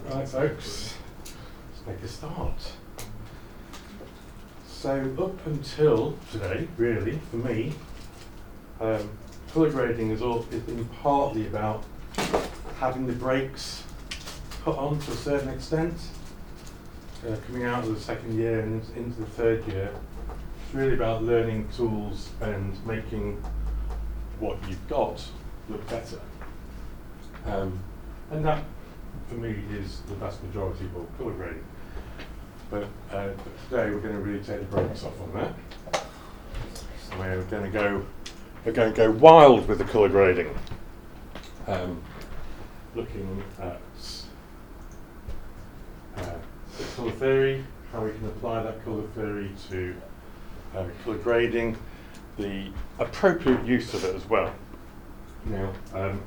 Right, folks, let's make a start. So up until today, really, for me, colour grading has been partly about having the brakes put on to a certain extent. Coming out of the second year and into the third year, it's really about learning tools and making what you've got look better. And that, for me, is the vast majority of all colour grading. But today we're going to really take the brakes off on that. So we're going to go wild with the colour grading. Looking at colour theory, how we can apply that colour theory to colour grading, the appropriate use of it as well. Now,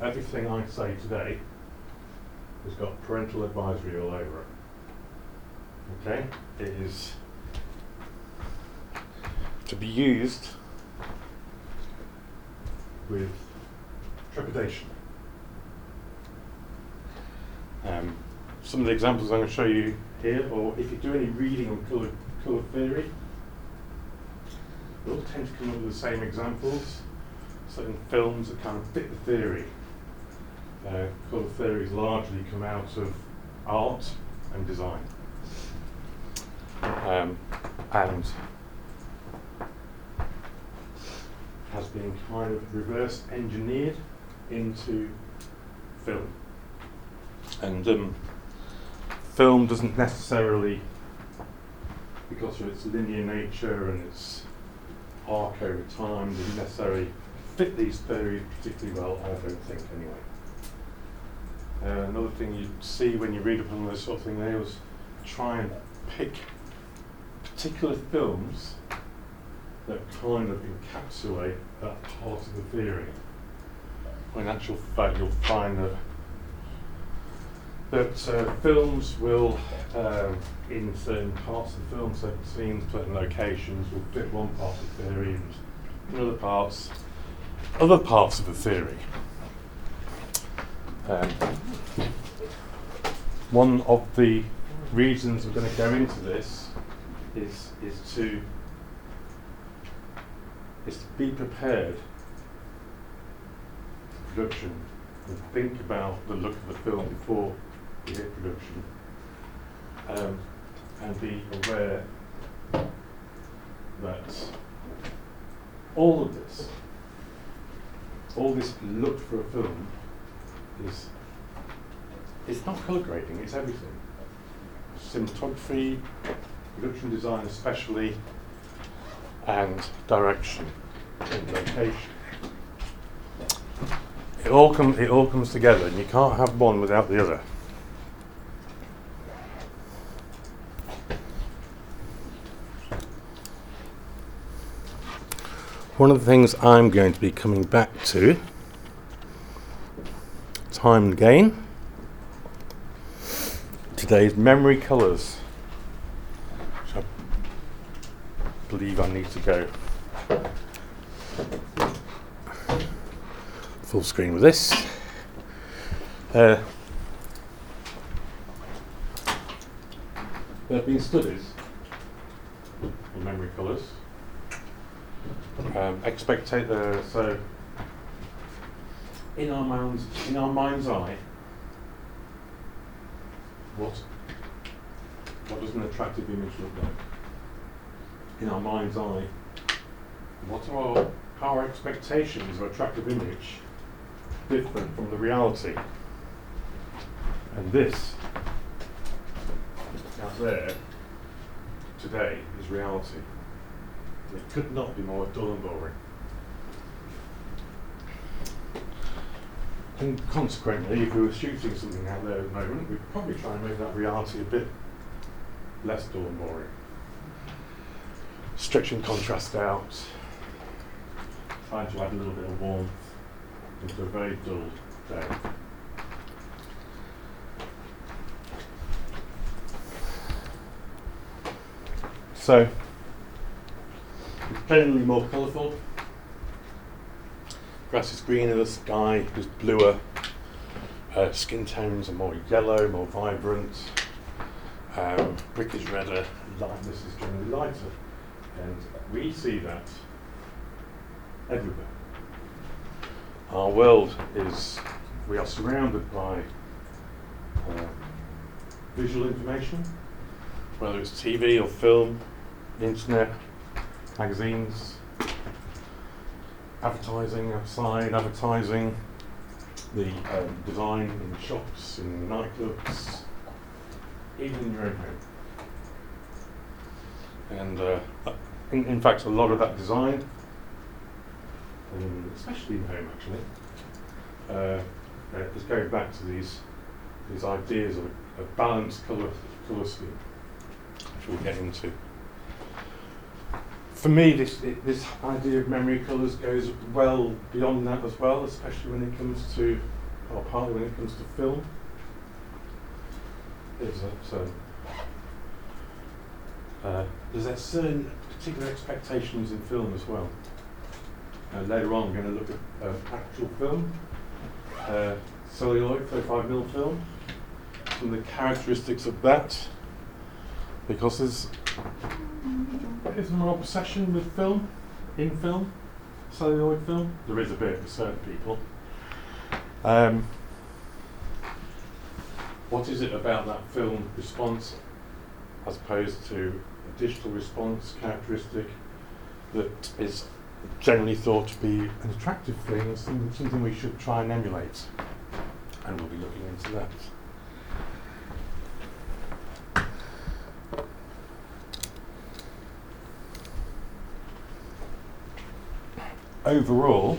everything I say today has got parental advisory all over it. Okay? It is to be used with trepidation. Some of the examples I'm going to show you here, or if you do any reading on colour theory, they all tend to come up with the same examples. Certain films that kind of fit the theory. Colour theories largely come out of art and design. And has been kind of reverse engineered into film. And film doesn't necessarily, because of its linear nature and its arc over time, doesn't necessarily fit these theories particularly well, I don't think, anyway. Another thing you see when you read up on this sort of thing, they always try and pick particular films that kind of encapsulate that part of the theory. When in actual fact you'll find that films will, in certain parts of the film, certain scenes, certain locations, will fit one part of the theory, and in other parts of the theory. One of the reasons we're going to go into this is to be prepared for production and think about the look of the film before we hit production, and be aware that all this look for a film it's not colour grading, it's everything. Cinematography, production design especially, and direction and location. It all comes together, and you can't have one without the other. One of the things I'm going to be coming back to, time and again, today's memory colours, which I believe I need to go full screen with this. There have been studies in memory colours. So in our mind's eye, what does an attractive image look like? In our mind's eye, what are our expectations of attractive image different from the reality? And this out there today is reality. It could not be more dull and boring. And consequently, if we were shooting something out there at the moment, we'd probably try and make that reality a bit less dull and boring. Stretching contrast out, trying to add a little bit of warmth into a very dull day. So, it's generally more colourful. Grass is greener, the sky is bluer. Skin tones are more yellow, more vibrant. Brick is redder, lightness is generally lighter. And we see that everywhere. Our world is, we are surrounded by visual information, whether it's TV or film, internet, magazines, advertising outside, advertising, the design in shops, in nightclubs, even in your own home. And in fact, a lot of that design, especially in home actually, is going back to these ideas of a balanced colour scheme, which we'll get into. For me, this idea of memory colours goes well beyond that as well, especially when it comes to, or partly when it comes to film. There's a certain particular expectations in film as well. Later on, we're going to look at actual film, celluloid, 35mm film, some of the characteristics of that, because there's an obsession with film, in film, celluloid film. There is a bit for certain people. What is it about that film response as opposed to a digital response characteristic that is generally thought to be an attractive thing, something we should try and emulate? And we'll be looking into that. Overall,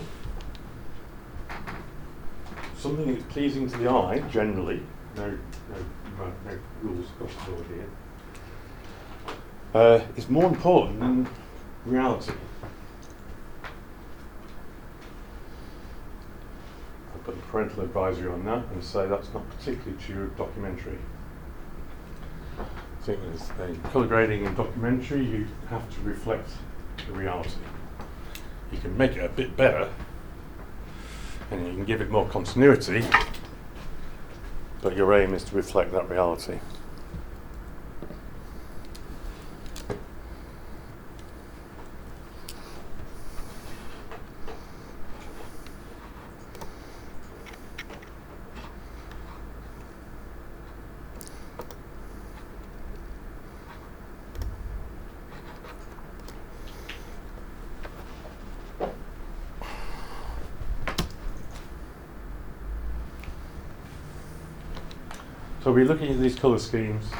something that's pleasing to the eye, generally, no rules across the board here, is more important than reality. I'll put a parental advisory on that and say that's not particularly true of documentary. I think in colour grading in documentary, you have to reflect the reality. You can make it a bit better, and you can give it more continuity, but your aim is to reflect that reality. So we're looking at these colour schemes,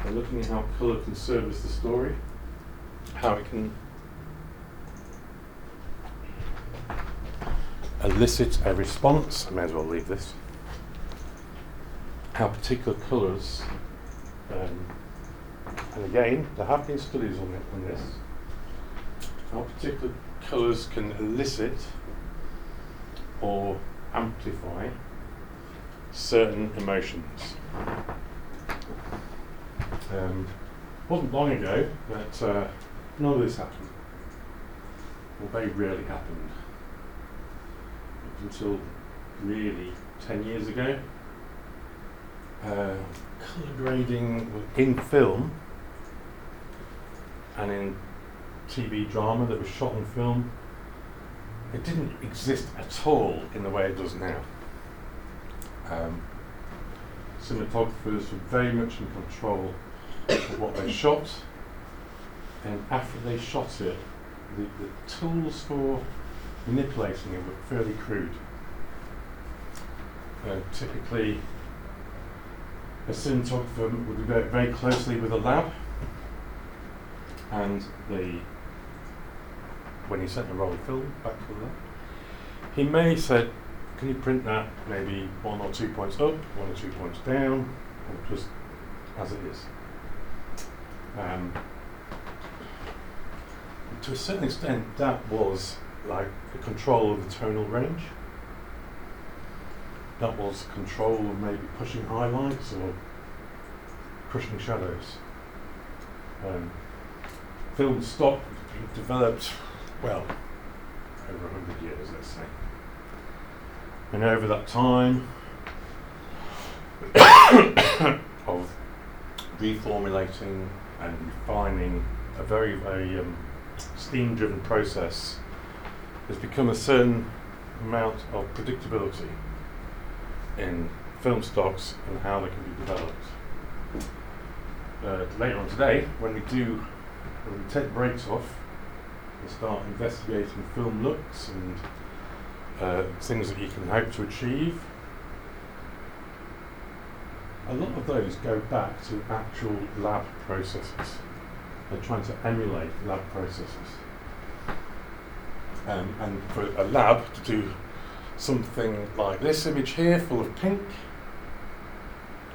we're looking at how colour can service the story, how it can elicit a response. I may as well leave this. How particular colours, and again, there have been studies on this, how particular colours can elicit or amplify certain emotions. Wasn't long ago that none of this happened, or very rarely happened, up until really 10 years ago. Colour grading in film and in TV drama that was shot on film, it didn't exist at all in the way it does now. Cinematographers were very much in control of what they shot, and after they shot it, the tools for manipulating it were fairly crude. Typically, a cinematographer would work very closely with a lab, and when he sent the roll of film back to the lab, he may say, can you print that maybe 1 or 2 points up, 1 or 2 points down, or just as it is? To a certain extent, that was like the control of the tonal range. That was control of maybe pushing highlights or crushing shadows. Film stock developed, well, over 100 years, let's say. And over that time, of reformulating and refining a very, very steam-driven process, there's become a certain amount of predictability in film stocks and how they can be developed. Later on today, when we take the brakes off and start investigating film looks and things that you can hope to achieve, a lot of those go back to actual lab processes. They're trying to emulate lab processes. And for a lab to do something like this image here, full of pink,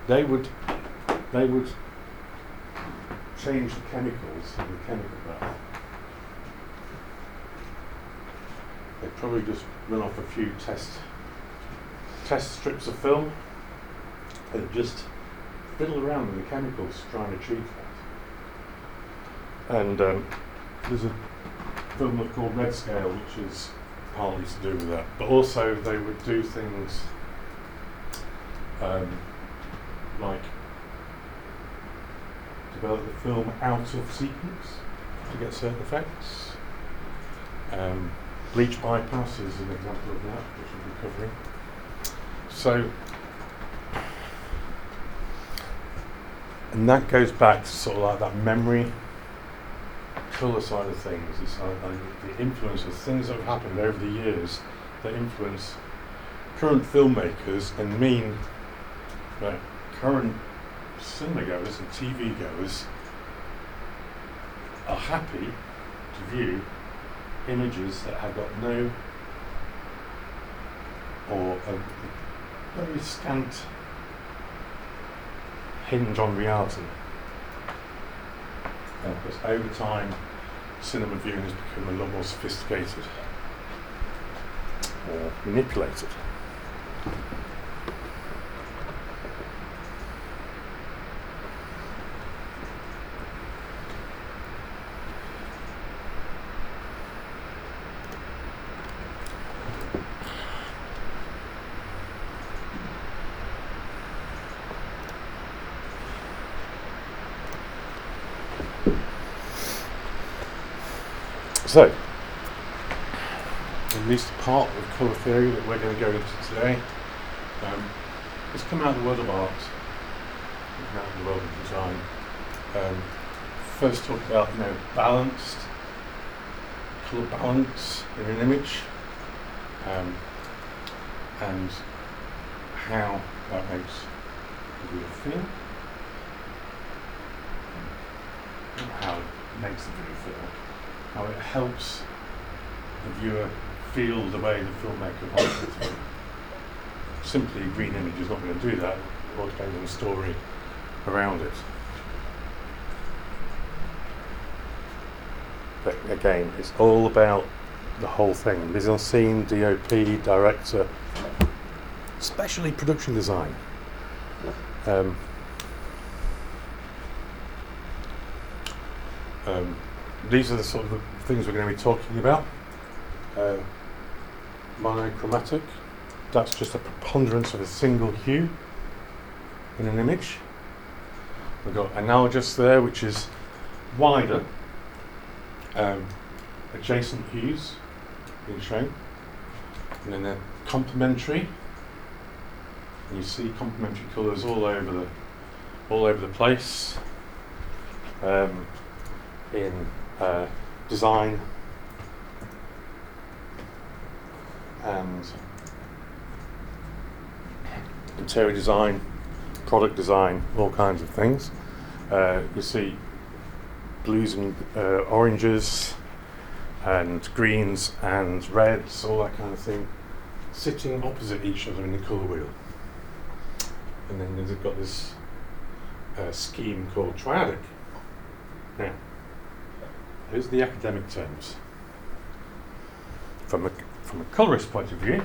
they would change the chemicals in the chemical bath. They'd probably just run off a few test strips of film and just fiddle around with the chemicals trying to achieve that. And there's a film called Red Scale, which is partly to do with that. But also they would do things like develop the film out of sequence to get certain effects. Bleach bypass is an example of that, which we'll be covering. So, and that goes back to sort of like that memory colour side of things. It's like the influence of things that have happened over the years that influence current filmmakers and mean that current cinema goers and TV goers are happy to view images that have got no or a very scant hinge on reality. Because over time, cinema viewing has become a lot more sophisticated or manipulated. So, at least a part of colour theory that we're going to go into today has come out of the world of art, come out of the world of design. First talk about balanced, colour balance in an image, and how that makes the viewer feel, not how it makes the viewer feel, how it helps the viewer feel the way the filmmaker wants it to. Simply a green image is not going to do that. It all depends on the story around it. But again, it's all about the whole thing. Mise en scene, DOP, director, especially production design. These are the sort of things we're going to be talking about. Monochromatic, that's just a preponderance of a single hue in an image. We've got analogous there, which is wider, adjacent hues being shown. And then they're complementary. And you see complementary colours all over the place. In design and interior design, product design, all kinds of things. You see blues and oranges and greens and reds, all that kind of thing, sitting opposite each other in the colour wheel. And then they've got this scheme called triadic. Now, here's the academic terms. From a colourist point of view,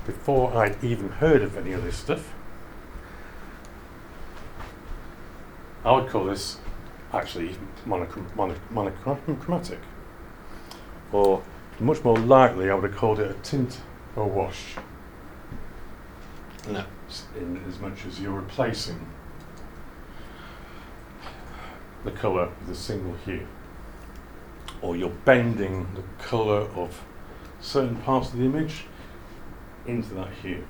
before I'd even heard of any of this stuff, I would call this actually monochromatic. Or much more likely, I would have called it a tint or wash. And that's in as much as you're replacing the colour with a single hue, or you're bending the colour of certain parts of the image into that hue.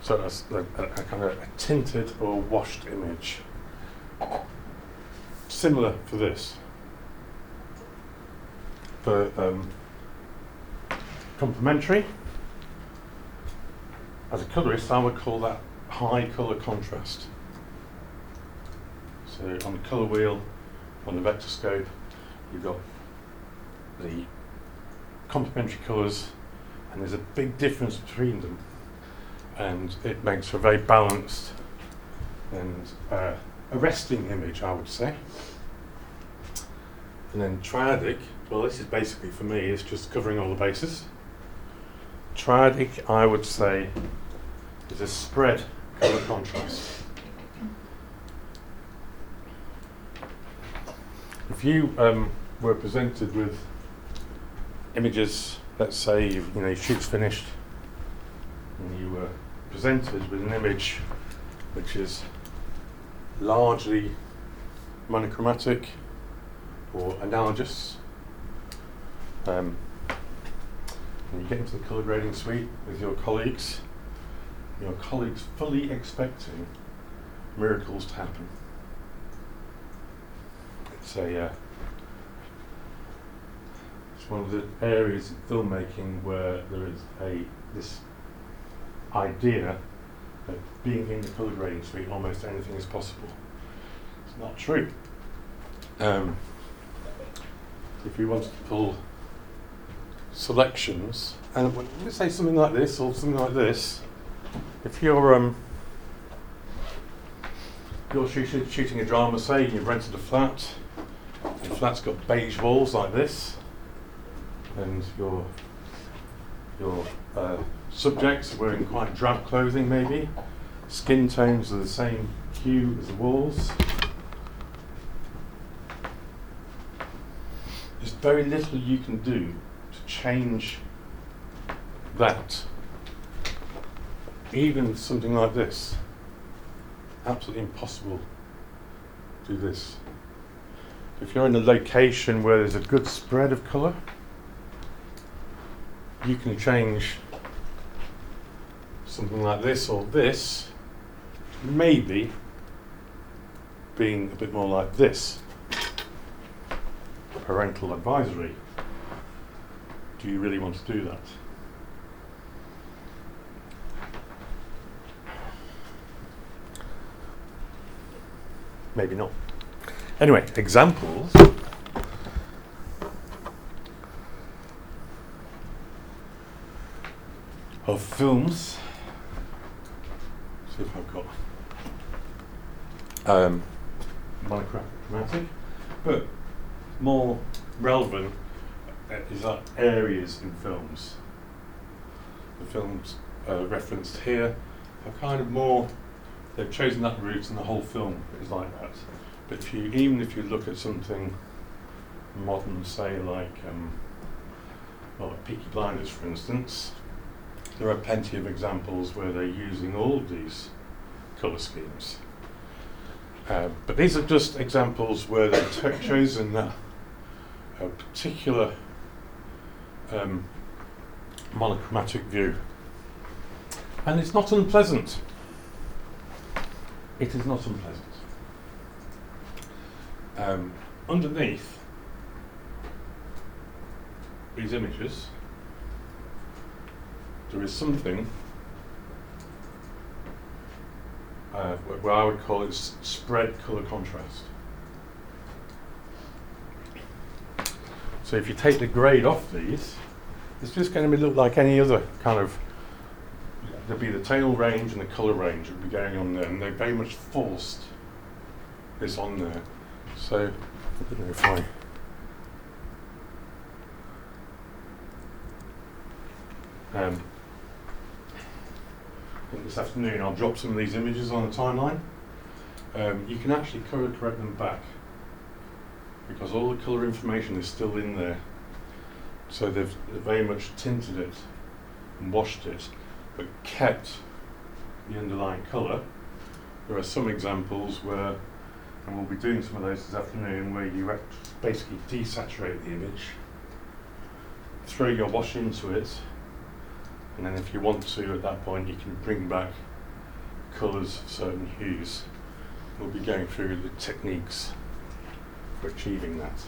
So that's a kind of a tinted or washed image. Similar for this. For complementary, as a colourist, I would call that high colour contrast. So on the colour wheel, on the vector scope, you've got the complementary colours, and there's a big difference between them, and it makes for a very balanced and arresting image, I would say. And then triadic, well, this is basically, for me, it's just covering all the bases. Triadic, I would say, is a spread colour contrast. If you were presented with images, let's say your shoot's finished, and you were presented with an image which is largely monochromatic or analogous, and you get into the colour grading suite with your colleagues fully expecting miracles to happen. It's one of the areas of filmmaking where there is this idea that being in the colour grading suite, almost anything is possible. It's not true. If you wanted to pull selections, and let's say something like this or something like this, if you're shooting a drama, say, and you've rented a flat, the flat's got beige walls like this, and your subjects are wearing quite drab clothing, maybe, skin tones are the same hue as the walls. There's very little you can do to change that. Even something like this, absolutely impossible to do this. If you're in a location where there's a good spread of colour, you can change something like this or this, maybe being a bit more like this. Parental advisory. Do you really want to do that? Maybe not. Anyway, examples. Of films. See if I've got monochromatic, but more relevant is that areas in films. The films referenced here are kind of more, they've chosen that route and the whole film is like that. But even if you look at something modern, say like Peaky Blinders, for instance, there are plenty of examples where they're using all of these colour schemes. But these are just examples where they've chosen a particular monochromatic view. And it's not unpleasant. It is not unpleasant. Underneath these images, there is something where I would call it spread colour contrast. So if you take the grade off these, it's just going to look like any other kind of, there'll be the tonal range and the colour range that would be going on there, and they very much forced this on there. So, I don't know if I think this afternoon I'll drop some of these images on the timeline. You can actually colour correct them back because all the colour information is still in there. So they've very much tinted it and washed it, but kept the underlying colour. There are some examples where, and we'll be doing some of those this afternoon, where you basically desaturate the image, throw your wash into it, and then if you want to at that point you can bring back colours of certain hues. We'll be going through the techniques for achieving that.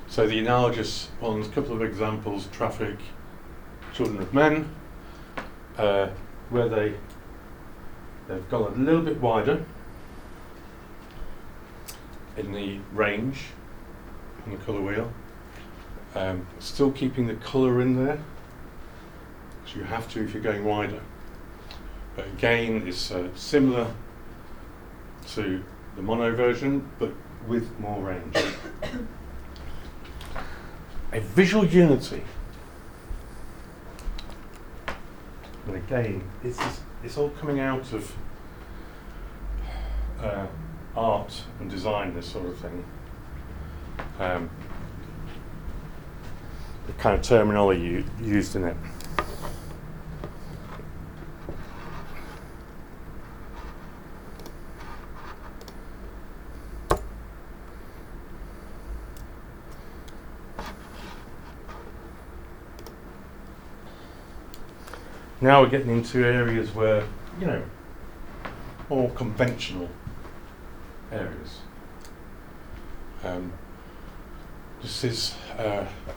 So the analogous ones, a couple of examples: Traffic, Children of Men, where they've gone a little bit wider in the range on the colour wheel, still keeping the colour in there, because you have to if you're going wider. But again, it's similar to the mono version, but with more range. A visual unity. And again, it's all coming out of art and design, this sort of thing. The kind of terminology used in it. Now we're getting into areas where, you know, more conventional areas. This is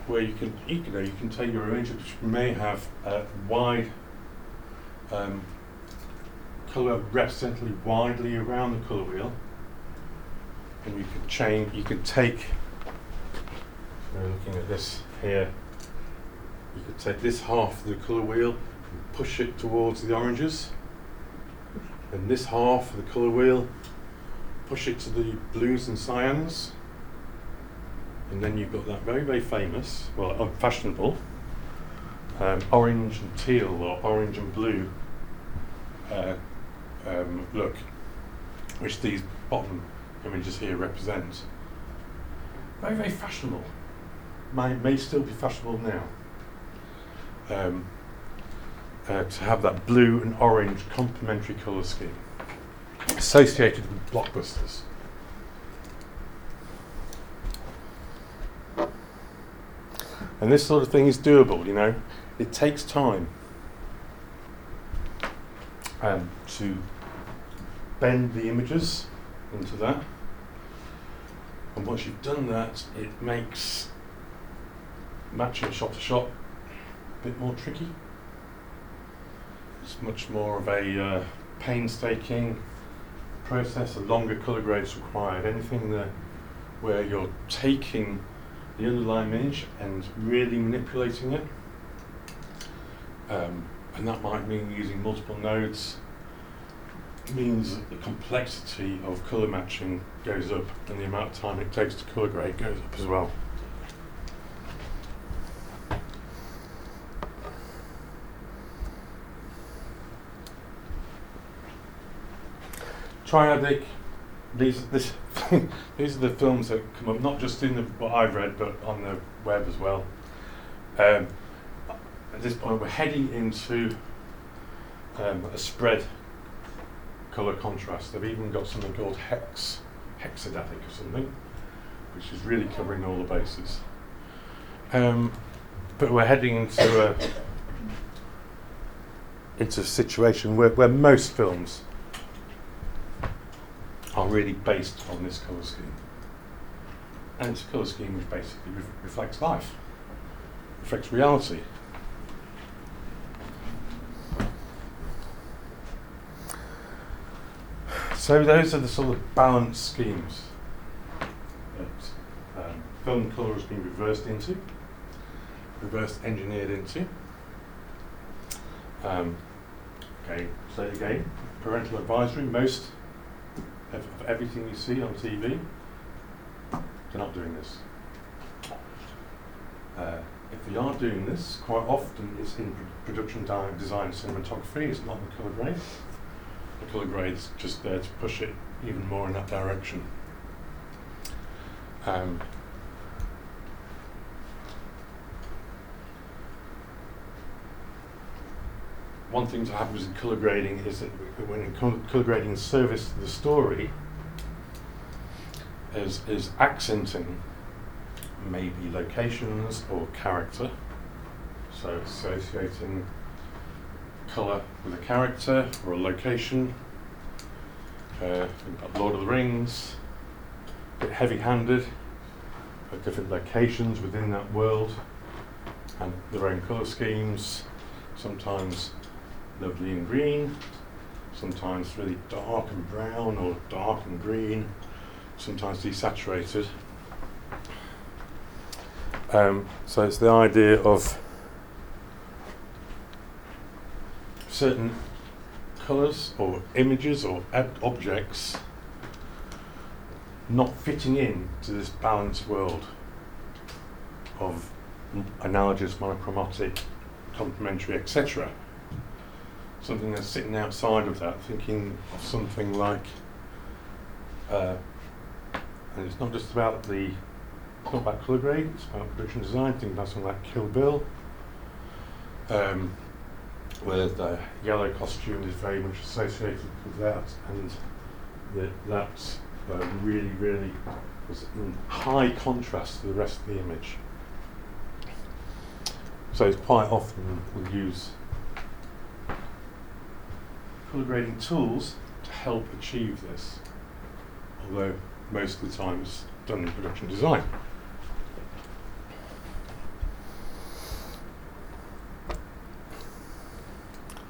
where you can take your image, which may have a wide colour represented widely around the colour wheel, and you can change. You can take. We're looking at this here. You could take this half of the colour wheel, push it towards the oranges, and this half of the colour wheel, push it to the blues and cyans, and then you've got that very, very famous, well, fashionable, orange and teal or orange and blue look, which these bottom images here represent. Very, very fashionable. May still be fashionable now. To have that blue and orange complementary colour scheme associated with blockbusters. And this sort of thing is doable, you know. It takes time to bend the images into that. And once you've done that, it makes matching shot to shot a bit more tricky. It's much more of a painstaking process, a longer colour grades required. Anything where you're taking the underlying image and really manipulating it, and that might mean using multiple nodes, means that the complexity of colour matching goes up and the amount of time it takes to colour grade goes up as well. Triadic, these are the films that come up, not just in what I've read, but on the web as well. At this point, we're heading into a spread colour contrast. They've even got something called hexadatic or something, which is really covering all the bases. But we're heading into a situation where most films are really based on this colour scheme. And it's a colour scheme which basically reflects life, reflects reality. So those are the sort of balance schemes that film colour has been reversed engineered into. Okay, so again, parental advisory, most of everything you see on TV, they're not doing this. If they are doing this, quite often it's in production design cinematography, it's not the colour grade. The colour grade's just there to push it even more in that direction. one thing that happens in colour grading is that when colour grading service to the story is accenting maybe locations or character, so associating colour with a character or a location. Think about Lord of the Rings, a bit heavy-handed, at different locations within that world and their own colour schemes, sometimes lovely and green, sometimes really dark and brown or dark and green, sometimes desaturated. So it's the idea of certain colours or images or objects not fitting in to this balanced world of analogous, monochromatic, complementary, etc. Something that's sitting outside of that, thinking of something like, and it's not just about it's not about colour grade, it's about production design. Think about something like Kill Bill, where the yellow costume is very much associated with that, and that's really, really was in high contrast to the rest of the image. So it's quite often we'll use colour grading tools to help achieve this, although most of the time it's done in production design.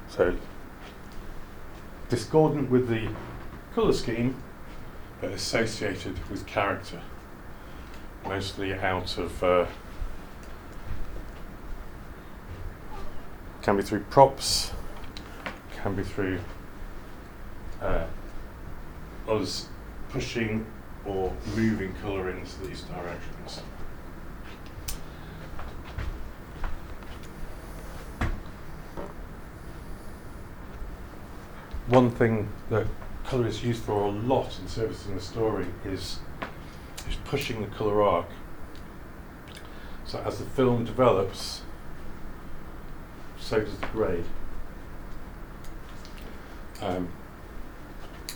So, discordant with the colour scheme, but associated with character, mostly out of, can be through props, can be through us pushing or moving colour into these directions. One thing that colour is used for a lot in servicing the story is pushing the colour arc. So as the film develops, so does the grade.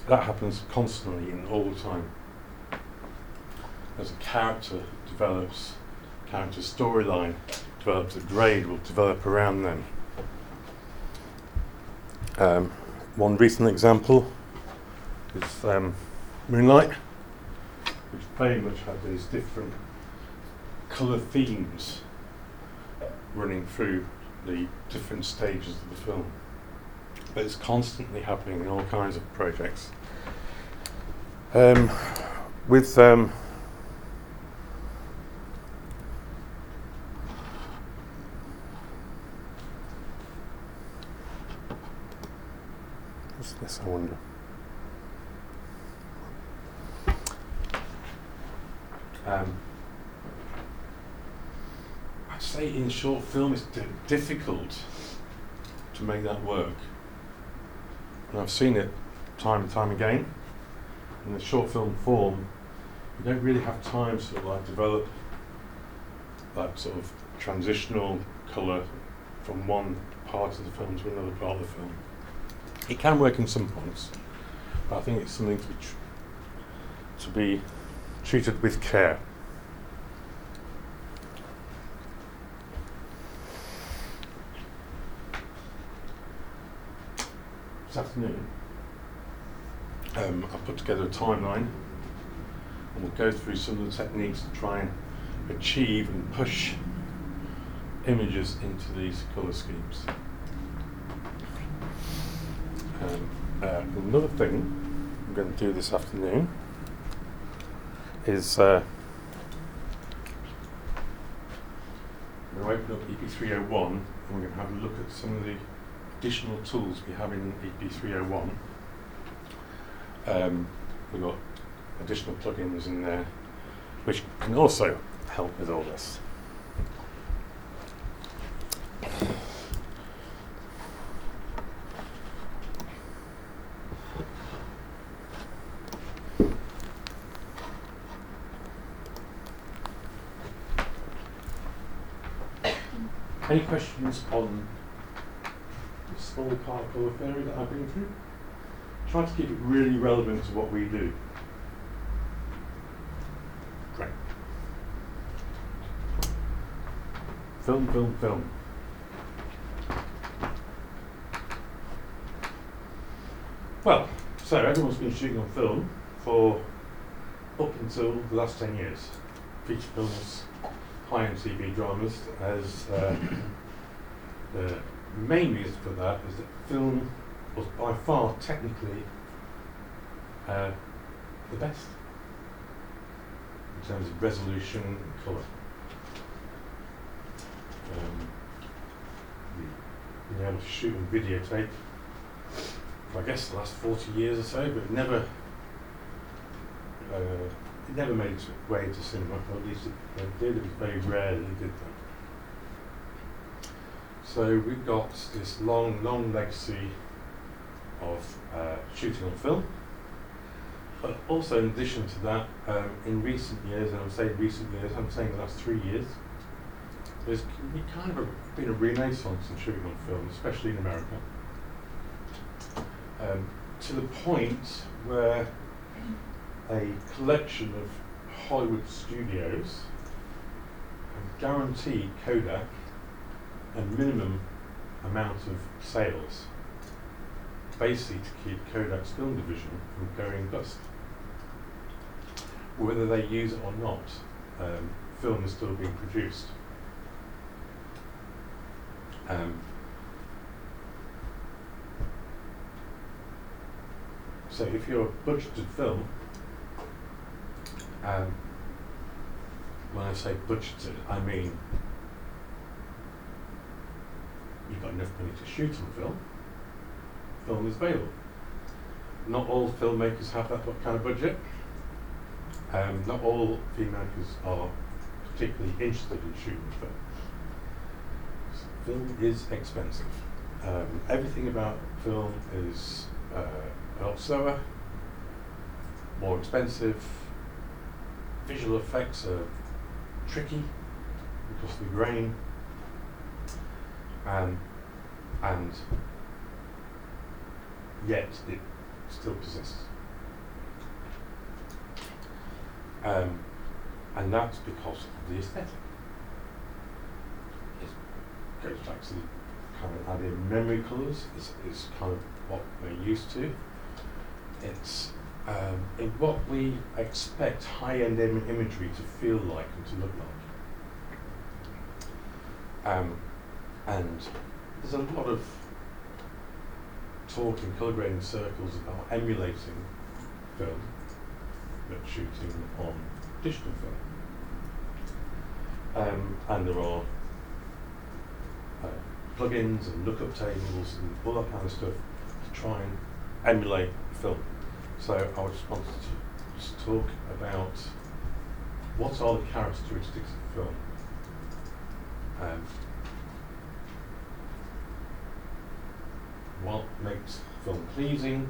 That happens constantly and all the time. As a character develops, character storyline develops, a grade will develop around them. One recent example is Moonlight, which very much had these different colour themes running through the different stages of the film. But it's constantly happening in all kinds of projects. With what's this, I wonder? I'd say in short film it's difficult to make that work. And I've seen it time and time again. In the short film form, you don't really have time to sort of like develop that sort of transitional colour from one part of the film to another part of the film. It can work in some points, but I think it's something to be treated with care. This afternoon, I've put together a timeline, and we'll go through some of the techniques to try and achieve and push images into these colour schemes. Another thing I'm going to do this afternoon is I'm going to open up EP301 and we're going to have a look at some of the additional tools we have in EP301. We've got additional plugins in there which can also help with all this. Any questions on this small part of colour theory that I've been through. Try to keep it really relevant to what we do. Great. Film, film, film. Well, so everyone's been shooting on film for up until the last 10 years. Feature films, high-end TV dramas, as the main reason for that is that film was by far technically the best in terms of resolution and colour. Being able to shoot and videotape for, I guess, the last 40 years or so, but it never made its way to cinema, or at least it did. It was very rare that it did that. So we've got this long, long legacy of shooting on film, but also in addition to that, in recent years, and I'm saying recent years, I'm saying the last 3 years, there's kind of been a renaissance in shooting on film, especially in America, to the point where a collection of Hollywood studios have guaranteed Kodak a minimum amount of sales, basically to keep Kodak's film division from going bust. Whether they use it or not, film is still being produced. So if you're a budgeted film, when I say budgeted, I mean you've got enough money to shoot on film, film is available. Not all filmmakers have that kind of budget. Not all filmmakers are particularly interested in shooting film. So film is expensive. Everything about film is a lot slower, more expensive. Visual effects are tricky because of the grain, and yet it still persists. And that's because of the aesthetic. It goes back to the kind of idea of memory colours is kind of what we're used to. It's in what we expect high-end imagery to feel like and to look like. And there's a lot of talk in colour grading circles about emulating film, but shooting on digital film. And there are plugins and lookup tables and all that kind of stuff to try and emulate film. So I just wanted to just talk about what are the characteristics of film. What makes film pleasing,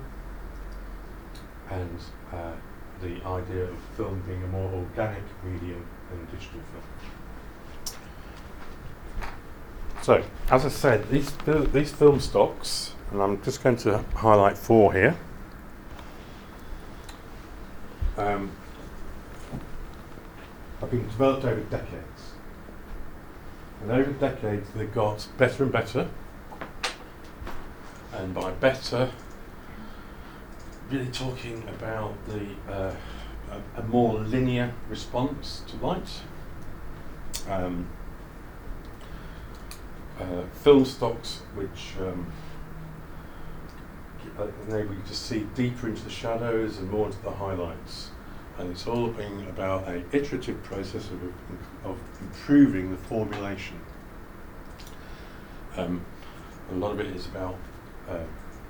and the idea of film being a more organic medium than digital film. So, as I said, these film stocks, and I'm just going to highlight 4 here. Have been developed over decades. And over decades they've got better and better. And by better, really talking about a more linear response to light. Film stocks which enable you to see deeper into the shadows and more into the highlights. And it's all been about an iterative process of improving the formulation. A lot of it is about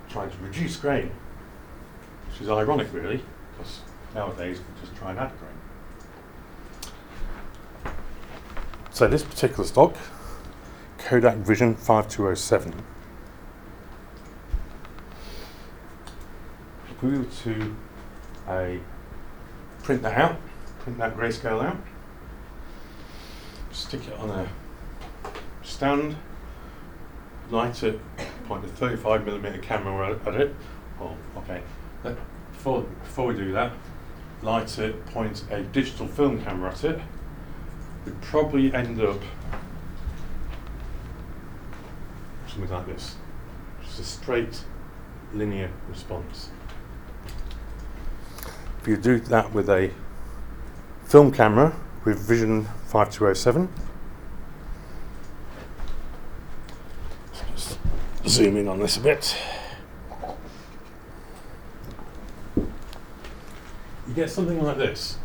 trying to reduce grain, which is ironic really, because nowadays we just try and add grain. So this particular stock, Kodak Vision 5207, if we were to print that grayscale out, stick it on a stand, light it point a 35mm camera at it. Oh, okay. Before we do that, light it, point a digital film camera at it. We'd probably end up something like this. Just a straight linear response. If you do that with a film camera with Vision 5207, just zoom in on this a bit. You get something like this.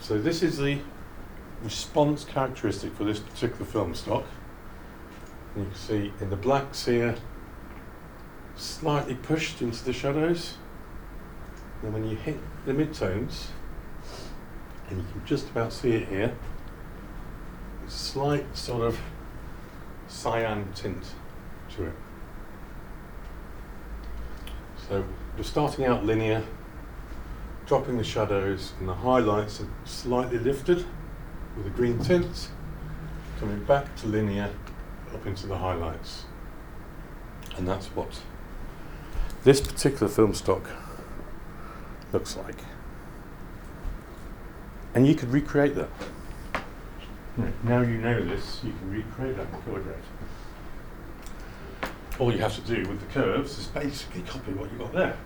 So this is the response characteristic for this particular film stock. And you can see in the blacks here, slightly pushed into the shadows. And when you hit the midtones, and you can just about see it here, a slight sort of cyan tint to it. So we're starting out linear, dropping the shadows, and the highlights are slightly lifted with a green tint, coming back to linear up into the highlights. And that's what this particular film stock looks like. And you could recreate that. Now you know this, you can recreate that in color grade. All you have to do with the curves is basically copy what you got there.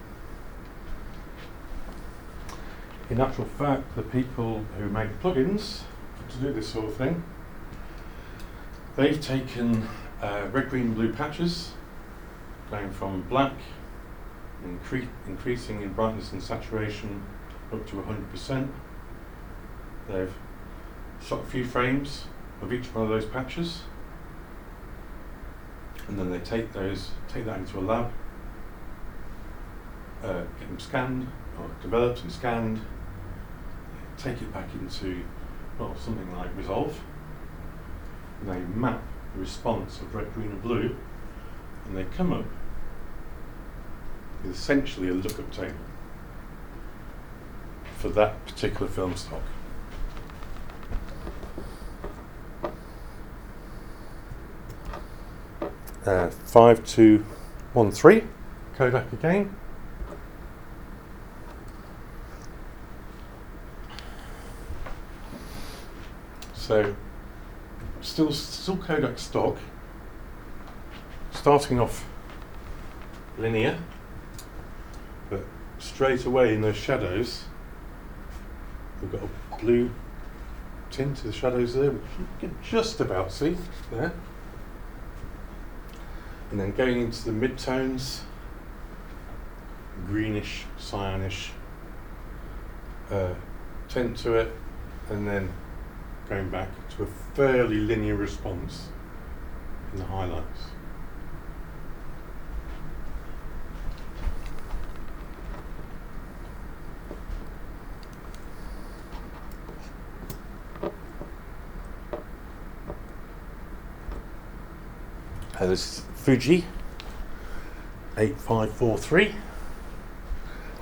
In actual fact, the people who make plugins to do this sort of thing, they've taken red, green, blue patches, going from black, increasing in brightness and saturation up to 100%. They've shot a few frames of each one of those patches, and then they take that into a lab, get them scanned or developed and scanned, take it back into something like Resolve, and they map the response of red, green and blue, and they come up with essentially a lookup table for that particular film stock. Uh, 5213, Kodak again. So still Kodak stock, starting off linear, but straight away in those shadows we've got a blue tint to the shadows there, which you can just about see there. And then going into the mid-tones, greenish, cyanish tint to it, and then going back to a fairly linear response in the highlights. This is Fuji 8543.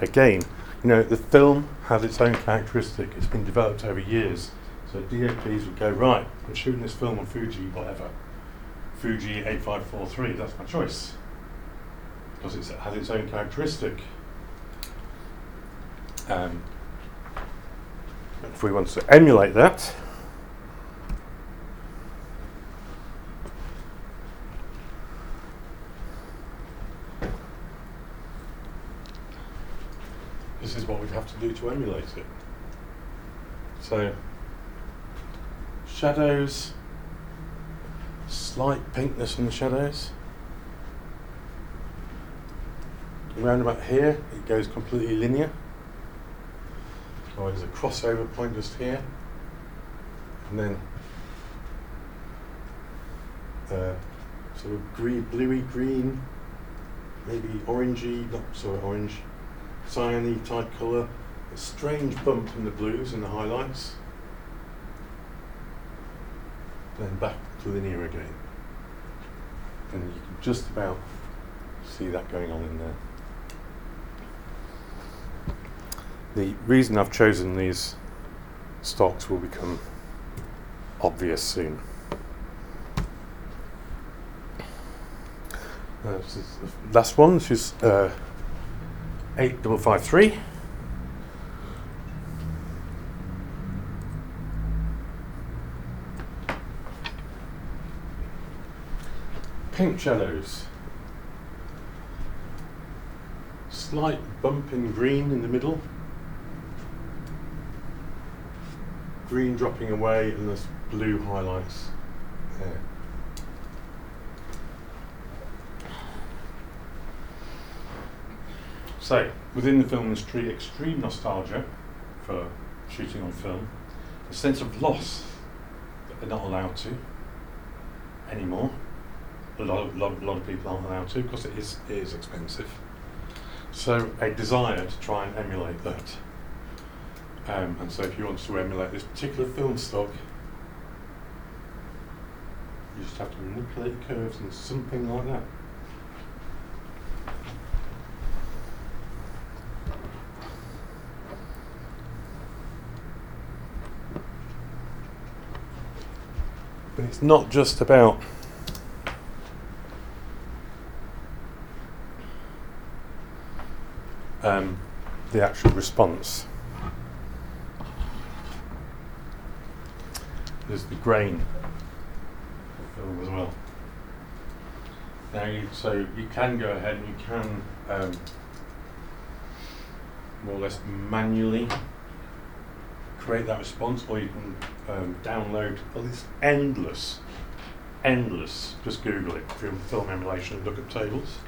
Again, the film has its own characteristic. It's been developed over years. So DOPs would go, right, I'm shooting this film on Fuji, whatever. Fuji 8543, that's my choice. Because it has its own characteristic. If we want to emulate that, this is what we'd have to do to emulate it. So, shadows, slight pinkness in the shadows. Around about here, it goes completely linear. There's a crossover point just here, and then sort of bluey green, maybe orangey, not sort of orange, cyany type colour. A strange bump in the blues and the highlights. Then back to linear again. And you can just about see that going on in there. The reason I've chosen these stocks will become obvious soon. This is the last one, which is 8553. Pink shadows. Slight bump in green in the middle. Green dropping away and there's blue highlights there. So, within the film industry, extreme nostalgia for shooting on film, a sense of loss that they're not allowed to anymore. A lot of people aren't allowed to because it is expensive. So a desire to try and emulate that. And so if you want to emulate this particular film stock, you just have to manipulate curves and something like that. But it's not just about the actual response. There's the grain of film as well. Now, so you can go ahead and you can more or less manually create that response, or you can download these endless, just Google it, film emulation and lookup tables.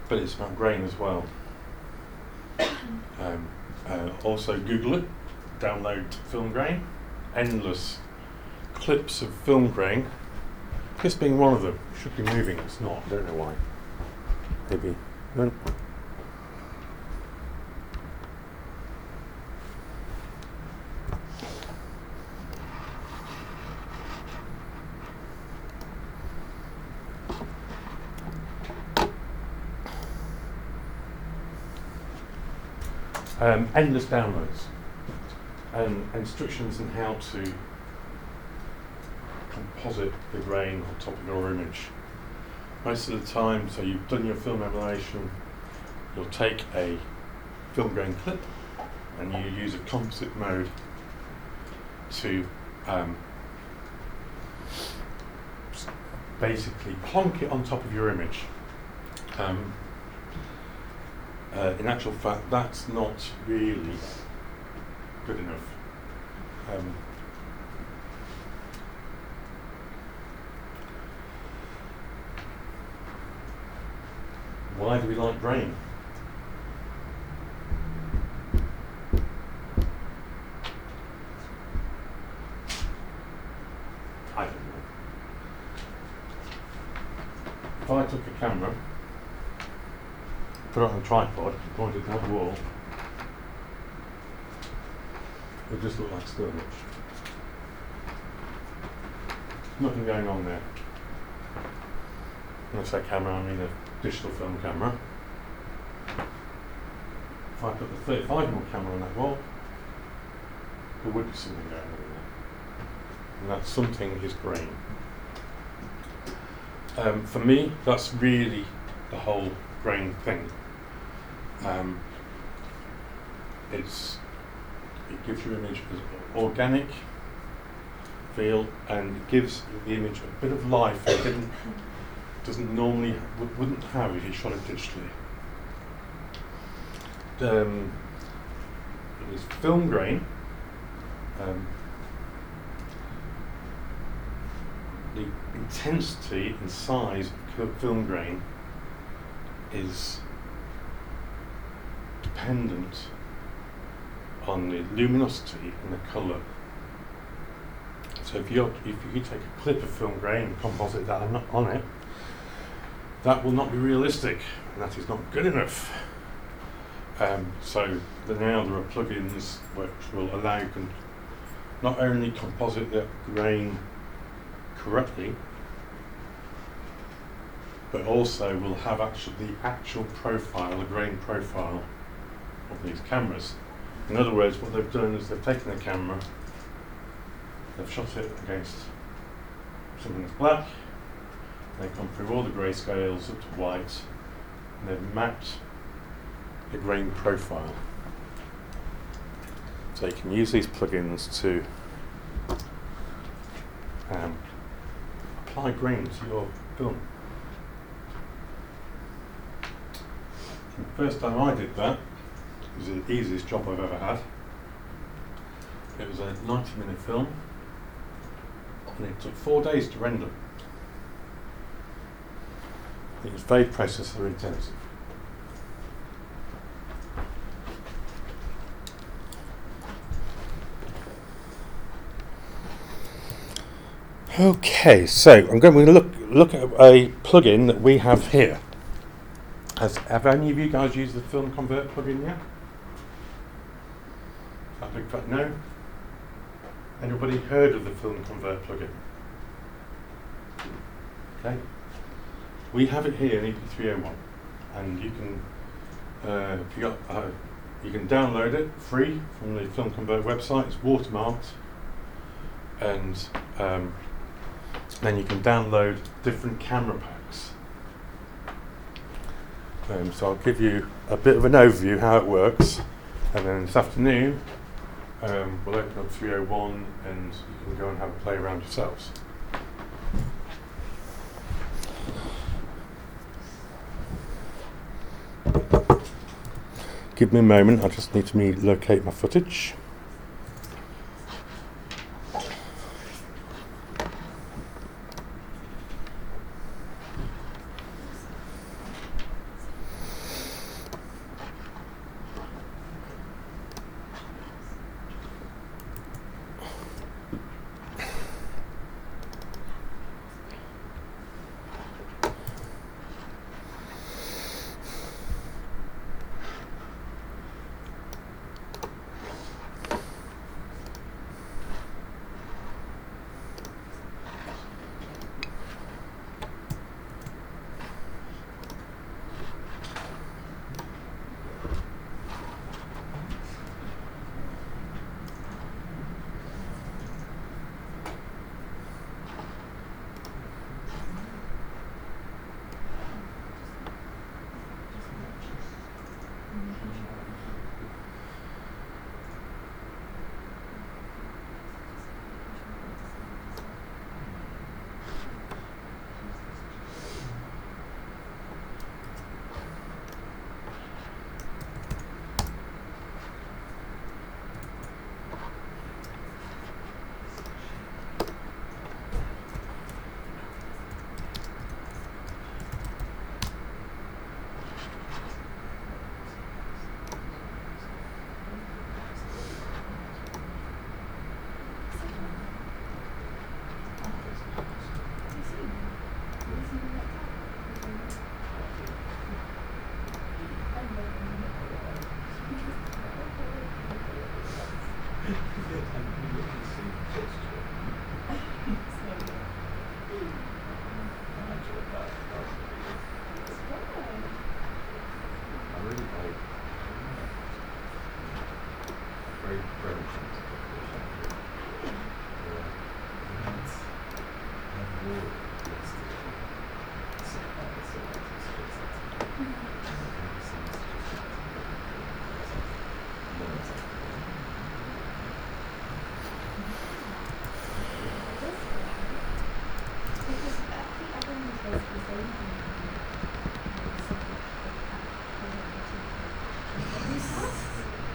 But it's about grain as well. Also Google it, download film grain, endless clips of film grain. This being one of them, it should be moving, it's not, I don't know why. Maybe. Endless downloads and instructions on how to composite the grain on top of your image. Most of the time, so you've done your film emulation, you'll take a film grain clip and you use a composite mode to basically plonk it on top of your image. In actual fact, that's not really good enough. Why do we like grain? I don't know. If I took a camera, put it on a tripod, point it at the wall, it would just look like skirmish. Nothing going on there. When I say camera, I mean a digital film camera. If I put the 35mm camera on that wall, there would be something going on there. And that something is grain. For me, that's really the whole grain thing. It gives your image an organic feel and it gives the image a bit of life that it doesn't normally wouldn't have if you shot it digitally. It is film grain. The intensity and size of film grain is dependent on the luminosity and the colour. So if you take a clip of film grain and composite that on it, that will not be realistic, and that is not good enough. So now there are plugins which will allow you to not only composite the grain correctly, but also will have the actual profile, the grain profile of these cameras. In other words, what they've done is they've taken the camera, they've shot it against something that's black. They've gone through all the grayscales up to white, and they've mapped the grain profile. So you can use these plugins to apply grain to your film. And the first time I did that, it was the easiest job I've ever had. It was a 90-minute film, and it took 4 days to render. It was very processor intensive. Okay, so I'm going to look at a plugin that we have here. Have any of you guys used the Film Convert plugin yet? That big fat no? Anybody heard of the Film Convert plugin? Okay. We have it here in EP301, and you can, you can download it free from the Film Convert website. It's watermarked, and then you can download different camera packs. So I'll give you a bit of an overview how it works, and then this afternoon we'll open up 301 and you can go and have a play around yourselves. Give me a moment, I just need to locate my footage.